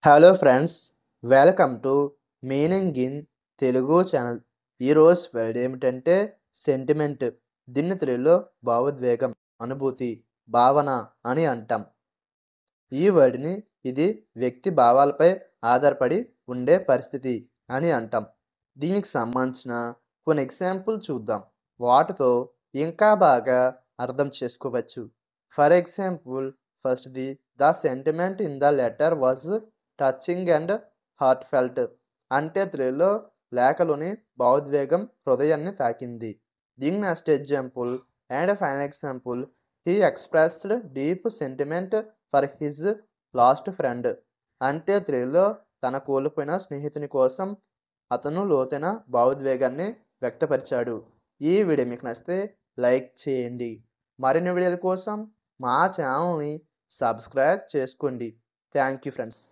Hello friends, welcome to meaning in Telugu channel. ఈరోజు word ఏమిటంటే sentiment. దీన్ని తెలుగులో భావోద్వేగం, అనుభూతి, భావన అని అంటాం. ఈ వర్డ్ని ఇది వ్యక్తి భావాలపై ఆధారపడి ఉండే పరిస్థితి అని అంటాం. దీనికి సంబంధించిన కొన్ని ఎగ్జాంపుల్ చూద్దాం. వాటితో ఇంకా బాగా అర్థం చేసుకోవచ్చు. ఫర్ ఎగ్జాంపుల్, ఫస్ట్‌ది the sentiment in the letter was touching and heart felt. అంటే తెలుగులో లేఖలోని భావోద్వేగం హృదయాన్ని తాకింది. దీని next example and final example, he expressed deep sentiment for his last friend. అంటే తెలుగులో తన కోల్పోయిన స్నేహితుని కోసం అతను లోతైన భావోద్వేగాన్ని వ్యక్తపరిచాడు. ఈ వీడియో మీకు నచ్చితే లైక్ చేయండి. మరిన్ని వీడియోల కోసం మా ఛానల్ని సబ్స్క్రైబ్ చేసుకోండి. Thank you friends.